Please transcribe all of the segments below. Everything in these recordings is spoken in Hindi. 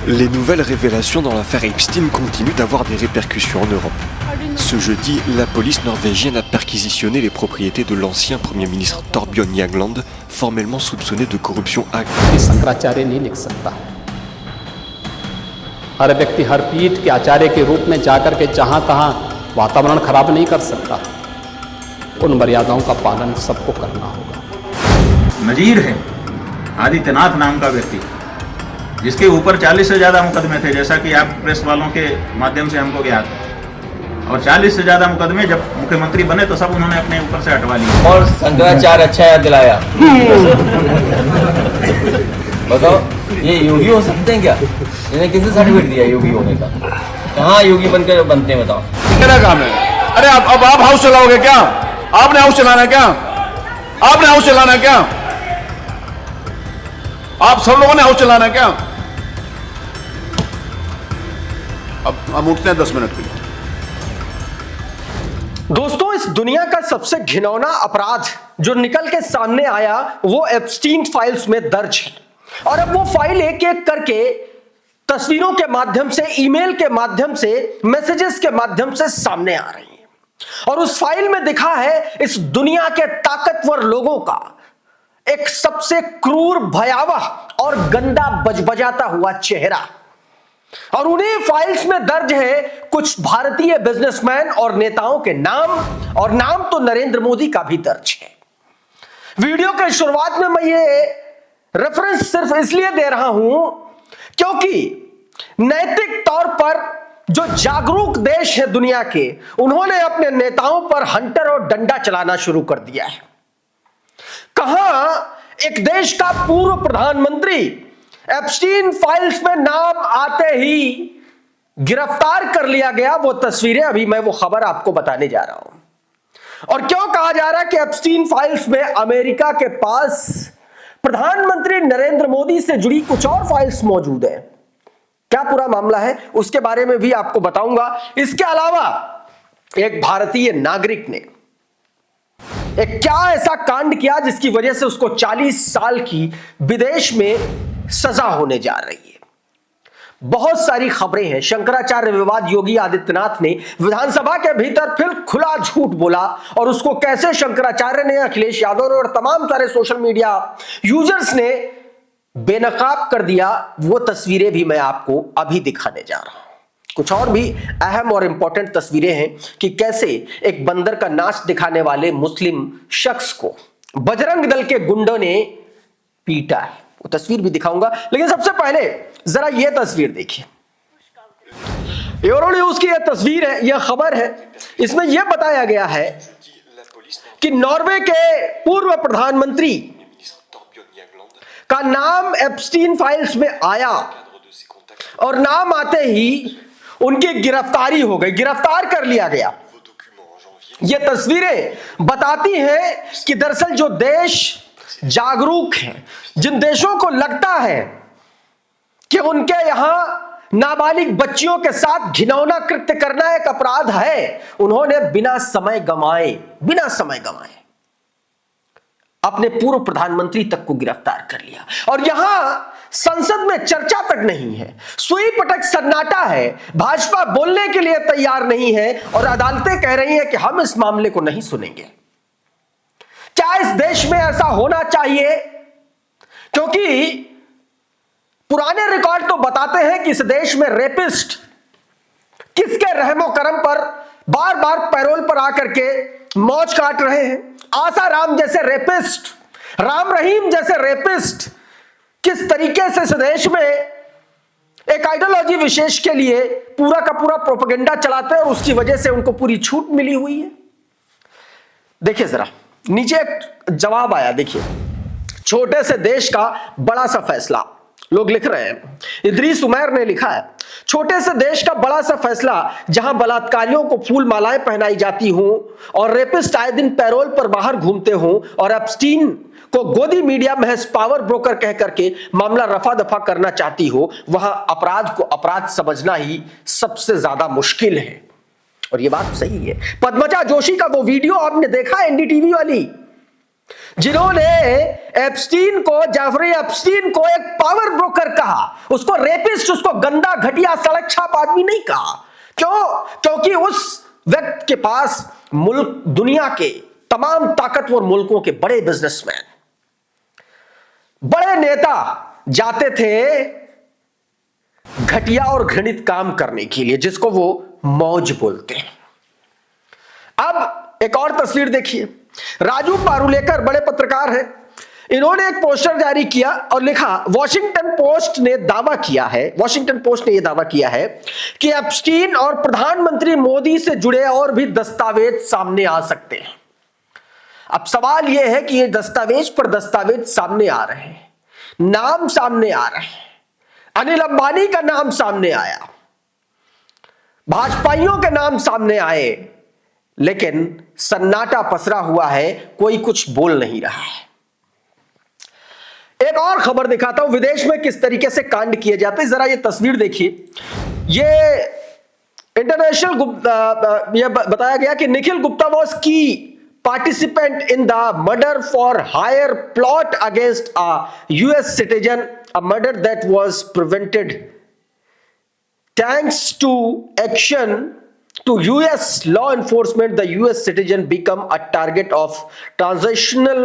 Les nouvelles révélations dans l'affaire Epstein continuent d'avoir des répercussions en Europe. Ce jeudi, la police norvégienne a perquisitionné les propriétés de l'ancien Premier ministre Thorbjørn Jagland, formellement soupçonné de corruption agressive. Shankaracharya नहीं लिख सकता। हर व्यक्ति हर पीठ के आचार्य के रूप में जाकर के जहां तहां वातावरण खराब नहीं कर सकता। उन मर्यादाओं का पालन सबको करना होगा। नजीर है आदित्यनाथ नाम का व्यक्ति, जिसके ऊपर 40 से ज्यादा मुकदमे थे, जैसा कि आप प्रेस वालों के माध्यम से हमको ज्ञात है। और 40 से ज्यादा मुकदमे जब मुख्यमंत्री बने तो सब उन्होंने अपने ऊपर से हटवा लिए। और शंकराचार्य अच्छा याद दिलाया। बताओ, ये योगी हो सकते हैं क्या? इन्हें किसने सर्टिफिकेट दिया योगी होने का? कहाँ योगी बनकर बनते हैं बताओ? क्या काम है? अरे अब आप हाउस चलाओगे क्या? आपने हाउस चलाना है क्या? आपने हाउस चलाना है क्या? आप सब लोगों ने हाउस चलाना है क्या? अब हम उठते हैं 10 मिनट के लिए। दोस्तों, इस दुनिया का सबसे घिनौना अपराध जो निकल के सामने आया वो एप्स्टीन फाइल्स में दर्ज है। और अब वो फाइल एक एक करके तस्वीरों के माध्यम से, ईमेल के माध्यम से, मैसेजेस के माध्यम से सामने आ रही है। और उस फाइल में दिखा है इस दुनिया के ताकतवर लोगों का एक सबसे क्रूर, भयावह और गंदा बजबजाता हुआ चेहरा। और उन्हीं फाइल्स में दर्ज है कुछ भारतीय बिजनेसमैन और नेताओं के नाम, और नाम तो नरेंद्र मोदी का भी दर्ज है। वीडियो के शुरुआत में मैं ये रेफरेंस सिर्फ इसलिए दे रहा हूं क्योंकि नैतिक तौर पर जो जागरूक देश है दुनिया के, उन्होंने अपने नेताओं पर हंटर और डंडा चलाना शुरू कर दिया है। कहां एक देश का पूर्व प्रधानमंत्री एप्स्टीन फाइल्स में नाम आते ही गिरफ्तार कर लिया गया। वो तस्वीरें, अभी मैं वो खबर आपको बताने जा रहा हूं। और क्यों कहा जा रहा है कि एप्स्टीन फाइल्स में अमेरिका के पास प्रधानमंत्री नरेंद्र मोदी से जुड़ी कुछ और फाइल्स मौजूद है। क्या पूरा मामला है उसके बारे में भी आपको बताऊंगा। इसके अलावा एक भारतीय नागरिक ने एक क्या ऐसा कांड किया जिसकी वजह से उसको 40 साल की विदेश में सजा होने जा रही है। बहुत सारी खबरें हैं। शंकराचार्य विवाद, योगी आदित्यनाथ ने विधानसभा के भीतर फिर खुला झूठ बोला, और उसको कैसे शंकराचार्य ने, अखिलेश यादव ने और तमाम सारे सोशल मीडिया यूजर्स ने बेनकाब कर दिया, वो तस्वीरें भी मैं आपको अभी दिखाने जा रहा हूं। कुछ और भी अहम और इंपॉर्टेंट तस्वीरें हैं कि कैसे एक बंदर का नाच दिखाने वाले मुस्लिम शख्स को बजरंग दल के गुंडों ने पीटा है। वो तस्वीर भी दिखाऊंगा, लेकिन सबसे पहले जरा ये तस्वीर देखिए। यूरो न्यूज की यह तस्वीर है, यह खबर है। इसमें यह बताया गया है कि नॉर्वे के पूर्व प्रधानमंत्री का नाम एप्स्टीन फाइल्स में आया, और नाम आते ही उनकी गिरफ्तारी हो गई, गिरफ्तार कर लिया गया। ये तस्वीरें बताती हैं कि दरअसल जो देश जागरूक हैं, जिन देशों को लगता है कि उनके यहां नाबालिग बच्चियों के साथ घिनौना कृत्य करना एक अपराध है, उन्होंने बिना समय गंवाए अपने पूर्व प्रधानमंत्री तक को गिरफ्तार कर लिया। और यहां संसद में चर्चा तक नहीं है, सुई पटक सन्नाटा है, भाजपा बोलने के लिए तैयार नहीं है, और अदालतें कह रही हैं कि हम इस मामले को नहीं सुनेंगे। क्या इस देश में ऐसा होना चाहिए? क्योंकि पुराने रिकॉर्ड तो बताते हैं कि इस देश में रेपिस्ट किसके रहमो करम पर बार बार पैरोल पर आकर के मौज काट रहे हैं। आसाराम जैसे रेपिस्ट, राम रहीम जैसे रेपिस्ट किस तरीके से इस देश में एक आइडियोलॉजी विशेष के लिए पूरा का पूरा प्रोपेगेंडा चलाते हैं, और उसकी वजह से उनको पूरी छूट मिली हुई है। देखिए जरा नीचे एक जवाब आया, देखिए, छोटे से देश का बड़ा सा फैसला। लोग लिख रहे हैं, इदरीस उमैर ने लिखा है, छोटे से देश का बड़ा सा फैसला, जहां बलात्कारियों को फूल मालाएं पहनाई जाती हों और रेपिस्ट आए दिन पैरोल पर बाहर घूमते हों, और एप्स्टीन को गोदी मीडिया महज पावर ब्रोकर कह करके मामला रफा दफा करना चाहती हो, वहां अपराध को अपराध समझना ही सबसे ज्यादा मुश्किल है। और ये बात सही है। पद्मजा जोशी का वो वीडियो आपने देखा एनडीटीवी वाली, जिन्होंने एप्स्टीन को, जेफरी एप्स्टीन को एक पावर ब्रोकर कहा, उसको रेपिस्ट, उसको गंदा घटिया सड़क छाप आदमी नहीं कहा। क्यों? क्योंकि उस व्यक्ति के पास मुल्क, दुनिया के तमाम ताकतवर मुल्कों के बड़े बिजनेसमैन, बड़े नेता जाते थे घटिया और घृणित काम करने के लिए, जिसको वो मौज बोलते हैं। अब एक और तस्वीर देखिए। राजू पारुलेकर बड़े पत्रकार हैं, इन्होंने एक पोस्टर जारी किया और लिखा, वॉशिंगटन पोस्ट ने दावा किया है, वॉशिंगटन पोस्ट ने यह दावा किया है कि एप्स्टीन और प्रधानमंत्री मोदी से जुड़े और भी दस्तावेज सामने आ सकते हैं। अब सवाल यह है कि ये दस्तावेज पर दस्तावेज सामने आ रहे हैं, नाम सामने आ रहे हैं। अनिल अंबानी का नाम सामने आया, भाजपाइयों के नाम सामने आए, लेकिन सन्नाटा पसरा हुआ है, कोई कुछ बोल नहीं रहा है। एक और खबर दिखाता हूं, विदेश में किस तरीके से कांड किए जाते हैं। जरा ये तस्वीर देखिए। ये इंटरनेशनल, ये बताया गया कि निखिल गुप्ता वॉज की participant in the murder for hire plot against a US citizen, a murder that was prevented thanks to action to US law enforcement. The US citizen become a target of transnational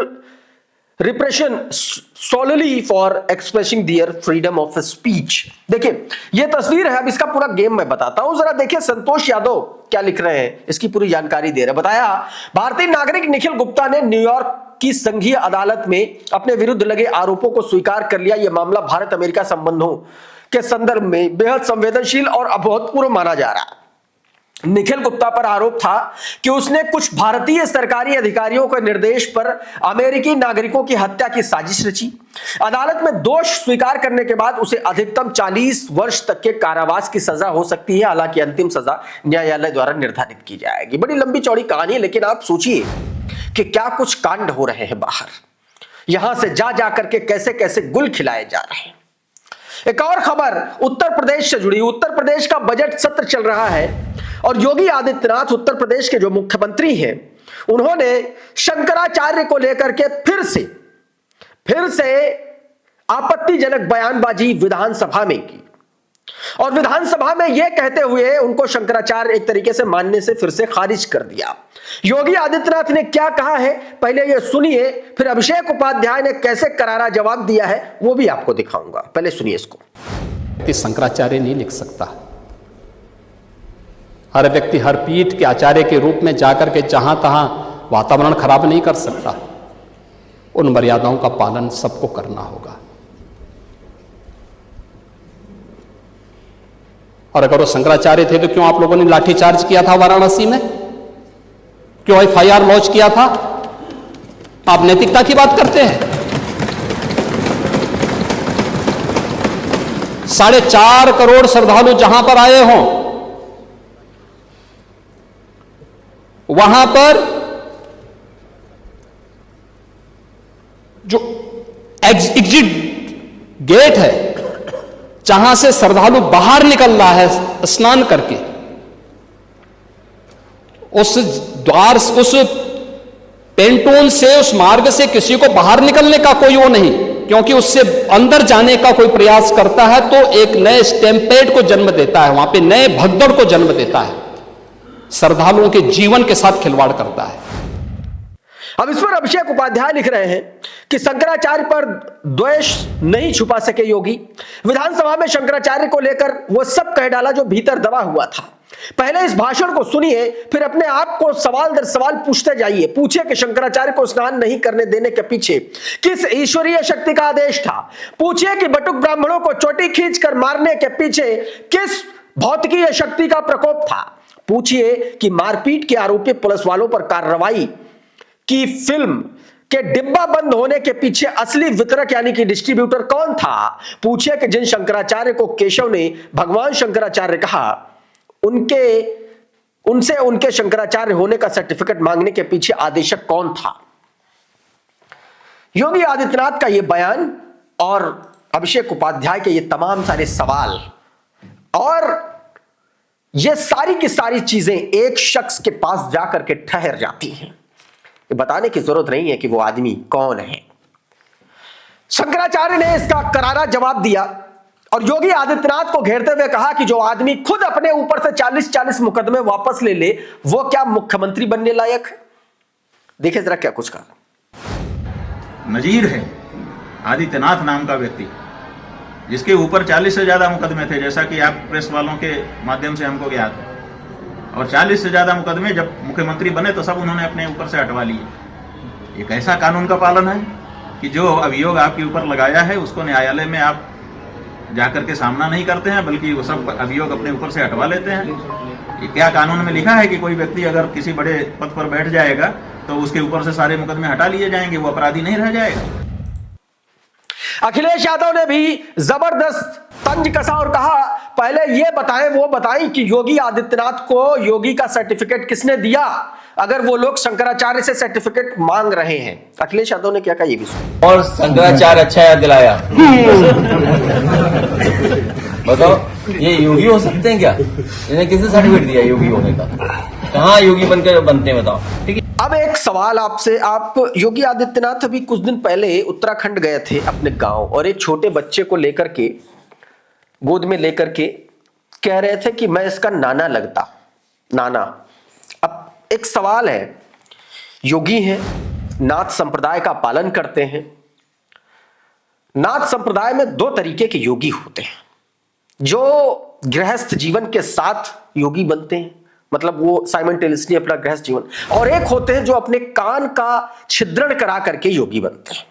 repression solely for expressing their freedom of speech. देखिए ये तस्वीर है, अब इसका पूरा गेम मैं बताता हूं, जरा देखिए संतोष यादव क्या लिख रहे हैं, इसकी पूरी जानकारी दे रहे हैं। बताया, भारतीय नागरिक निखिल गुप्ता ने न्यूयॉर्क की संघीय अदालत में अपने विरुद्ध लगे आरोपों को स्वीकार कर लिया। यह मामला भारत अमेरिका संबंधों के संदर्भ में बेहद संवेदनशील और अभूतपूर्व माना जा रहा है। निखिल गुप्ता पर आरोप था कि उसने कुछ भारतीय सरकारी अधिकारियों के निर्देश पर अमेरिकी नागरिकों की हत्या की साजिश रची। अदालत में दोष स्वीकार करने के बाद उसे अधिकतम 40 वर्ष तक के कारावास की सजा हो सकती है, हालांकि अंतिम सजा न्यायालय द्वारा निर्धारित की जाएगी। बड़ी लंबी चौड़ी कहानी है, लेकिन आप सोचिए कि क्या कुछ कांड हो रहे हैं बाहर, यहां से जा जाकर के कैसे कैसे गुल खिलाए जा रहे हैं। एक और खबर उत्तर प्रदेश से जुड़ी। उत्तर प्रदेश का बजट सत्र चल रहा है और योगी आदित्यनाथ, उत्तर प्रदेश के जो मुख्यमंत्री हैं, उन्होंने शंकराचार्य को लेकर के फिर से आपत्तिजनक बयानबाजी विधानसभा में की और विधानसभा में यह कहते हुए उनको शंकराचार्य एक तरीके से मानने से फिर से खारिज कर दिया। योगी आदित्यनाथ ने क्या कहा है पहले ये सुनिए, फिर अभिषेक उपाध्याय ने कैसे करारा जवाब दिया है वो भी आपको दिखाऊंगा। पहले सुनिए इसको। शंकराचार्य नहीं लिख सकता। हर व्यक्ति हर पीठ के आचार्य के रूप में जाकर के जहां तहां वातावरण खराब नहीं कर सकता। उन मर्यादाओं का पालन सबको करना होगा। और अगर वो शंकराचार्य थे तो क्यों आप लोगों ने लाठीचार्ज किया था वाराणसी में? क्यों FIR लॉन्च किया था? आप नैतिकता की बात करते हैं। 4.5 करोड़ श्रद्धालु जहां पर आए हों, वहां पर जो एग्जिट गेट है, जहां से श्रद्धालु बाहर निकल रहा है स्नान करके, उस द्वार, उस पेंटून से, उस मार्ग से किसी को बाहर निकलने का कोई वो नहीं, क्योंकि उससे अंदर जाने का कोई प्रयास करता है तो एक नए स्टैम्पेड को जन्म देता है, वहां पे नए भगदड़ को जन्म देता है, श्रद्धालुओं के जीवन के साथ खिलवाड़ करता है। अब इस पर अभिषेक उपाध्याय लिख रहे हैं कि शंकराचार्य पर द्वेष नहीं छुपा सके योगी। विधानसभा में शंकराचार्य को लेकर वो सब कह डाला जो भीतर दबा हुआ था। पहले इस भाषण को सुनिए, फिर अपने आप को सवाल दर सवाल पूछते जाइए। पूछिए कि शंकराचार्य को स्नान नहीं करने देने के पीछे किस ईश्वरीय शक्ति का आदेश था। पूछिए कि बटुक ब्राह्मणों को चोटी खींचकर मारने के पीछे किस भौतिकीय शक्ति का प्रकोप था। पूछिए कि मारपीट के आरोपी पुलिस वालों पर कार्रवाई की फिल्म के डिब्बा बंद होने के पीछे असली वितरक यानी कि डिस्ट्रीब्यूटर कौन था। पूछिए कि जिन शंकराचार्य को केशव ने भगवान शंकराचार्य कहा, उनसे उनके शंकराचार्य होने का सर्टिफिकेट मांगने के पीछे आदेशक कौन था। योगी आदित्यनाथ का यह बयान और अभिषेक उपाध्याय के ये तमाम सारे सवाल और ये सारी की सारी चीजें एक शख्स के पास जाकर के ठहर जाती हैं। बताने की जरूरत नहीं है कि वो आदमी कौन है। शंकराचार्य ने इसका करारा जवाब दिया और योगी आदित्यनाथ को घेरते हुए कहा कि जो आदमी खुद अपने ऊपर से 40-40 मुकदमे वापस ले ले, वो क्या मुख्यमंत्री बनने लायक है? देखिए जरा क्या कुछ कहा। नजीर है आदित्यनाथ नाम का व्यक्ति, जिसके ऊपर 40 से ज्यादा मुकदमे थे, जैसा कि आप प्रेस वालों के माध्यम से हमको ज्ञात है। और 40 से ज्यादा मुकदमे जब मुख्यमंत्री बने तो सब उन्होंने अपने ऊपर से हटवा लिए। एक ऐसा कानून का पालन है कि जो अभियोग आपके ऊपर लगाया है उसको न्यायालय में आप जाकर के सामना नहीं करते हैं, बल्कि वो सब अभियोग अपने ऊपर से हटवा लेते हैं। ये क्या कानून में लिखा है कि कोई व्यक्ति अगर किसी बड़े पद पर बैठ जाएगा तो उसके ऊपर से सारे मुकदमे हटा लिए जाएंगे, वो अपराधी नहीं रह जाएगा। अखिलेश यादव ने भी जबरदस्त तंज कसा और कहा, पहले ये बताएं, वो बताएं कि योगी आदित्यनाथ को योगी का सर्टिफिकेट किसने दिया, अगर वो लोग शंकराचार्य से सर्टिफिकेट मांग रहे हैं। अखिलेश यादव ने क्या कहा ये भी सुनो। और शंकराचार्य अच्छा याद दिलाया। बताओ ये योगी हो सकते हैं क्या? इन्हें किसने सर्टिफिकेट दिया योगी होने का? कहाँ योगी बनकर बनते हैं बताओ? ठीक है। अब एक सवाल आपसे, आप योगी आदित्यनाथ अभी कुछ दिन पहले उत्तराखंड गए थे अपने गांव और एक छोटे बच्चे को लेकर के गोद में लेकर के कह रहे थे कि मैं इसका नाना लगता, नाना। अब एक सवाल है, योगी हैं, नाथ संप्रदाय का पालन करते हैं। नाथ संप्रदाय में दो तरीके के योगी होते हैं, जो गृहस्थ जीवन के साथ योगी बनते हैं, मतलब वो साइमल्टेनियसली अपना गृहस्थ जीवन, और एक होते हैं जो अपने कान का छिद्रण करा करके योगी बनते हैं।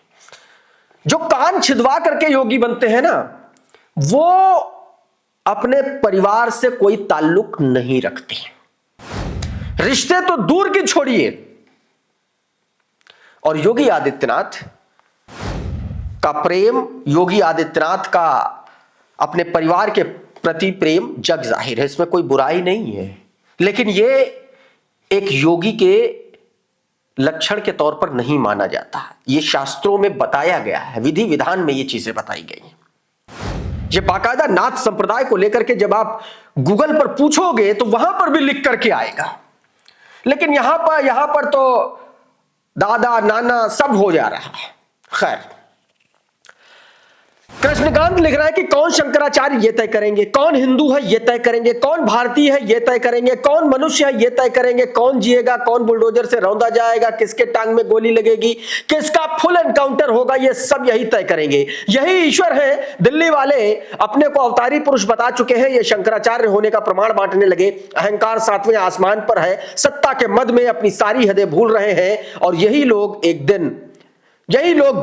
जो कान छिदवा करके योगी बनते हैं ना, वो अपने परिवार से कोई ताल्लुक नहीं रखते, रिश्ते तो दूर की छोड़िए। और योगी आदित्यनाथ का प्रेम, योगी आदित्यनाथ का अपने परिवार के प्रति प्रेम जग जाहिर है, इसमें कोई बुराई नहीं है। लेकिन ये एक योगी के लक्षण के तौर पर नहीं माना जाता। ये शास्त्रों में बताया गया है, विधि विधान में ये चीजें बताई गई हैं। ये बाकायदा नाथ संप्रदाय को लेकर के जब आप गूगल पर पूछोगे तो वहां पर भी लिख करके आएगा। लेकिन यहां पर तो दादा नाना सब हो जा रहा है। खैर, कृष्णकांत लिख रहा है कि कौन शंकराचार्य ये तय करेंगे, कौन हिंदू है ये तय करेंगे, कौन भारतीय है ये तय करेंगे, कौन मनुष्य है ये तय करेंगे, कौन जिएगा, कौन बुलडोजर से रौंदा जाएगा, किसके टांग में गोली लगेगी, किसका फुल एनकाउंटर होगा, ये सब यही तय करेंगे। यही ईश्वर है। दिल्ली वाले अपने को अवतारी पुरुष बता चुके हैं, ये शंकराचार्य होने का प्रमाण बांटने लगे। अहंकार 7वें आसमान पर है, सत्ता के मद में अपनी सारी हदें भूल रहे हैं। और यही लोग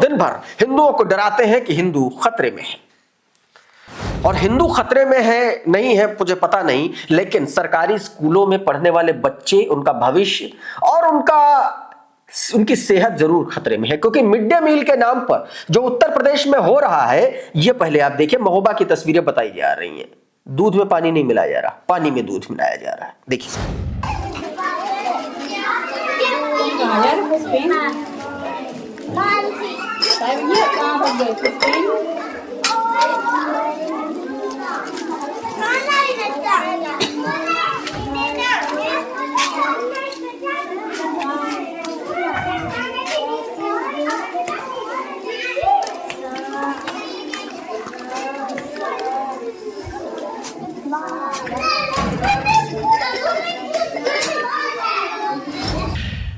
दिन भर हिंदुओं को डराते हैं कि हिंदू खतरे में है। और हिंदू खतरे में है नहीं है मुझे पता नहीं, लेकिन सरकारी स्कूलों में पढ़ने वाले बच्चे, उनका भविष्य और उनकी सेहत जरूर खतरे में है। क्योंकि मिड डे मील के नाम पर जो उत्तर प्रदेश में हो रहा है, ये पहले आप देखिए, महोबा की तस्वीरें बताई जा रही हैं। दूध में पानी नहीं मिलाया जा रहा, पानी में दूध मिलाया जा रहा है। देखिए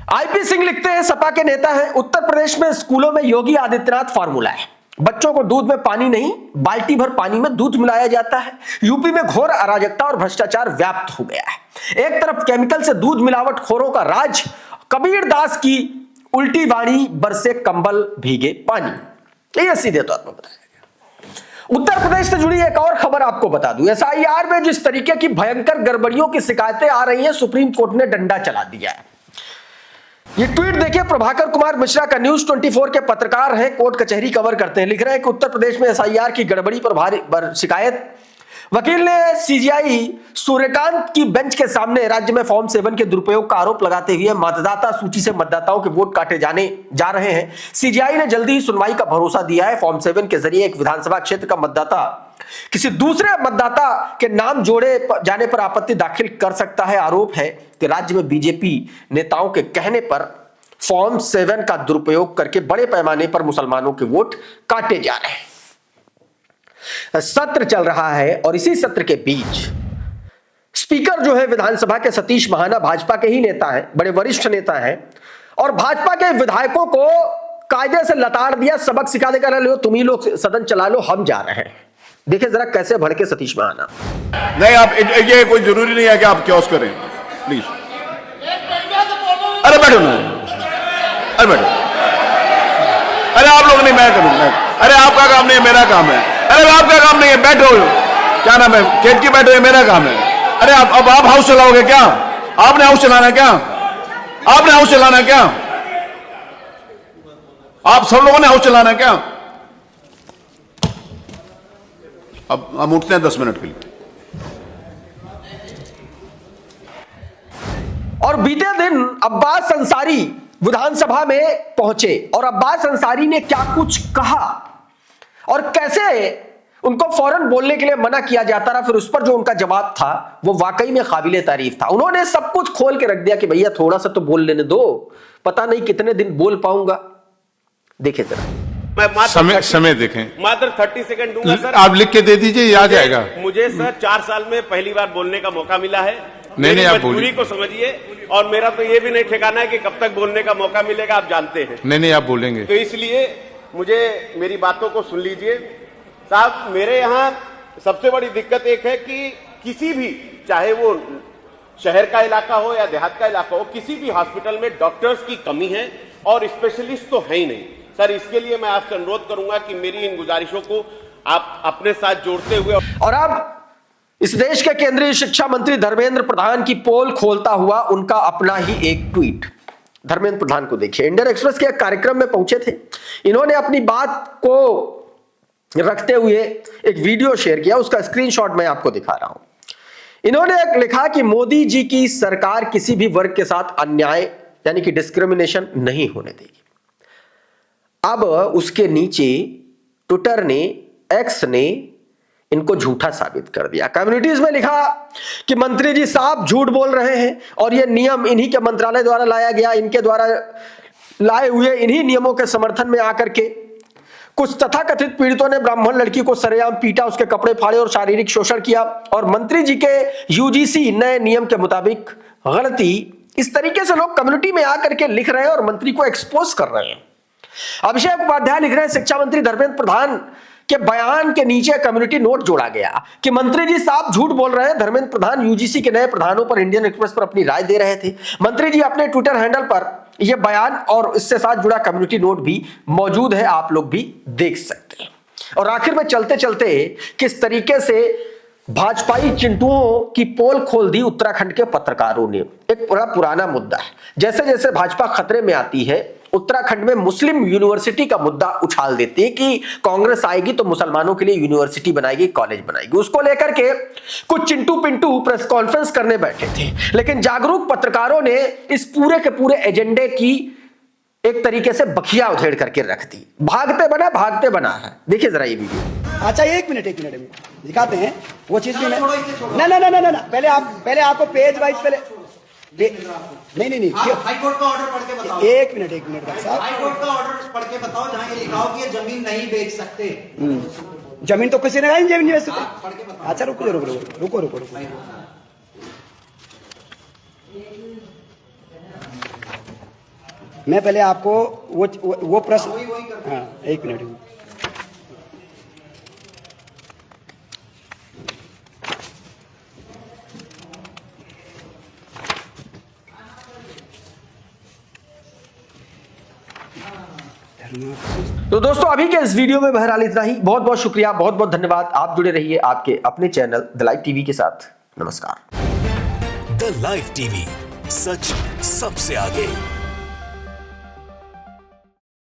आईपी सिंह लिखते हैं, सपा के नेता हैं, उत्तर प्रदेश में स्कूलों में योगी आदित्यनाथ फार्मूला है। बच्चों को दूध में पानी नहीं, बाल्टी भर पानी में दूध मिलाया जाता है। यूपी में घोर अराजकता और भ्रष्टाचार व्याप्त हो गया है। एक तरफ केमिकल से दूध मिलावट खोरों का राज, कबीर दास की उल्टी वाणी, बरसे कंबल भीगे पानी। ये सीधे तौर पर बताया गया। उत्तर प्रदेश से जुड़ी एक और खबर आपको बता दूं, एसआईआर में जिस तरीके की भयंकर गड़बड़ियों की शिकायतें आ रही हैं, सुप्रीम कोर्ट ने डंडा चला दिया है। ये ट्वीट देखिए, प्रभाकर कुमार मिश्रा का, न्यूज 24 के पत्रकार हैं, कोर्ट कचहरी कवर करते हैं। लिख रहे हैं कि उत्तर प्रदेश में एसआईआर की गड़बड़ी पर भारी शिकायत। वकील ने सीजीआई सूर्यकांत की बेंच के सामने राज्य में फॉर्म 7 के दुरुपयोग का आरोप लगाते हुए मतदाता सूची से मतदाताओं के वोट काटे जा रहे हैं। सीजीआई ने जल्दी ही सुनवाई का भरोसा दिया है। फॉर्म 7 के जरिए एक विधानसभा क्षेत्र का मतदाता किसी दूसरे मतदाता के नाम जोड़े जाने पर आपत्ति दाखिल कर सकता है। आरोप है कि राज्य में बीजेपी नेताओं के कहने पर फॉर्म 7 का दुरुपयोग करके बड़े पैमाने पर मुसलमानों के वोट काटे जा रहे हैं। सत्र चल रहा है और इसी सत्र के बीच स्पीकर जो है विधानसभा के सतीश महाना भाजपा के ही नेता हैं, बड़े वरिष्ठ नेता हैं, और भाजपा के विधायकों को कायदे से लताड़ दिया, सबक सिखा देकर लो तुम ही लोग सदन चला लो, हम जा रहे हैं। देखिए जरा कैसे भड़के सतीश महाना। नहीं, आप ये कोई जरूरी नहीं है कि आप क्योस करें, प्लीज। अरे बैठो ना, अरे बैठो। अरे आप लोग नहीं, मैं करूंगा। अरे आपका काम नहीं है, मेरा काम है। अरे आपका काम नहीं है, बैठो। क्या नाम है, खेत की बैठो, ये मेरा काम है। अरे अब आप हाउस चलाओगे क्या? आपने हाउस चलाना क्या? आपने हाउस चलाना क्या? आप सब लोगों ने हाउस चलाना क्या? अब हम उठते हैं 10 मिनट के लिए। और बीते दिन अब्बास अंसारी विधानसभा में पहुंचे और अब्बास अंसारी ने क्या कुछ कहा और कैसे उनको फौरन बोलने के लिए मना किया जाता रहा, फिर उस पर जो उनका जवाब था वो वाकई में काबिले तारीफ था। उन्होंने सब कुछ खोल के रख दिया कि भैया थोड़ा सा तो बोल लेने दो, पता नहीं कितने दिन बोल पाऊंगा। देखिए जरा समय देखें, मात्र 30 सेकंड दूंगा सर। आप लिख के दे दीजिए, याद जाएगा। मुझे सर 4 साल में पहली बार बोलने का मौका मिला है। नहीं, आप मजबूरी को समझिए, और मेरा तो ये भी नहीं ठिकाना है कि कब तक बोलने का मौका मिलेगा, आप जानते हैं। नहीं, आप बोलेंगे। तो इसलिए मुझे मेरी बातों को सुन लीजिए साहब। मेरे यहाँ सबसे बड़ी दिक्कत एक है कि किसी भी, चाहे वो शहर का इलाका हो या देहात का इलाका हो, किसी भी हॉस्पिटल में डॉक्टर्स की कमी है और स्पेशलिस्ट तो है ही नहीं सर। इसके लिए मैं आपसे अनुरोध करूंगा कि मेरी इन गुजारिशों को आप अपने साथ जोड़ते हुए। और अब इस देश के केंद्रीय शिक्षा मंत्री धर्मेंद्र प्रधान की पोल खोलता हुआ उनका अपना ही एक ट्वीट। धर्मेंद्र प्रधान को देखिए, इंडियन एक्सप्रेस के एक कार्यक्रम में पहुंचे थे। इन्होंने अपनी बात को रखते हुए एक वीडियो शेयर किया, उसका स्क्रीनशॉट मैं आपको दिखा रहा हूं। इन्होंने लिखा कि मोदी जी की सरकार किसी भी वर्ग के साथ अन्याय यानी कि डिस्क्रिमिनेशन नहीं होने देगी। अब उसके नीचे ट्विटर ने, एक्स ने इनको झूठा साबित कर दिया। कम्युनिटीज में लिखा कि मंत्री जी साहब झूठ बोल रहे हैं और यह नियम इन्हीं के मंत्रालय द्वारा लाया गया, इनके द्वारा लाए हुए इन्हीं नियमों के समर्थन में आकर के कुछ तथाकथित पीड़ितों ने ब्राह्मण लड़की को सरेआम पीटा, उसके कपड़े फाड़े और शारीरिक शोषण किया, और मंत्री जी के यूजीसी नए नियम के मुताबिक गलती। इस तरीके से लोग कम्युनिटी में आकर के लिख रहे हैं और मंत्री को एक्सपोज कर रहे हैं। अभिषेक उपाध्याय लिख रहे हैं शिक्षा मंत्री धर्मेंद्र प्रधान के बयान के नीचे कम्युनिटी नोट जोड़ा गया कि मंत्री जी साहब झूठ बोल रहे हैं। धर्मेंद्र प्रधान यूजीसी के नए प्रधानों पर इंडियन एक्सप्रेस पर अपनी राय दे रहे थे। मंत्री जी अपने ट्विटर हैंडल पर यह बयान और इससे साथ जुड़ा कम्युनिटी नोट भी मौजूद है, आप लोग भी देख सकते हैं। और आखिर में चलते चलते किस तरीके से भाजपाई चिंटुओं की पोल खोल दी उत्तराखंड के पत्रकारों ने। एक बड़ा पुराना मुद्दा है, जैसे जैसे भाजपा खतरे में आती है उत्तराखंड में मुस्लिम यूनिवर्सिटी का मुद्दा उछाल देते हैं कि कांग्रेस आएगी तो मुसलमानों के लिए यूनिवर्सिटी बनाएगी, कॉलेज बनाएगी। उसको लेकर के कुछ चिंटू पिंटू प्रेस कॉन्फ्रेंस करने बैठे थे, लेकिन जागरूक पत्रकारों ने इस पूरे के पूरे एजेंडे की एक तरीके से बखिया उधेड़ करके रख दी। भागते बना है। देखिए जरा ये वीडियो। अच्छा एक मिनट में दिखाते हैं वो चीज भी। ना पहले आपको पेज वाइज पहले नहीं हाई कोर्ट का ऑर्डर पढ़ के बताओ। एक मिनट भाई साहब, हाई कोर्ट का ऑर्डर पढ़ के बताओ जहां ये लिखा हो कि ये जमीन नहीं बेच सकते। जमीन तो किसी ने कहा जमीन बेच सकते। अच्छा रुको। मैं पहले आपको वो प्रश्न, हाँ एक मिनट। तो दोस्तों अभी के इस वीडियो में बहरहाल इतना ही। बहुत बहुत शुक्रिया, बहुत बहुत धन्यवाद। आप जुड़े रहिए आपके अपने चैनल द लाइव टीवी के साथ। नमस्कार। द लाइव टीवी, सच सबसे आगे।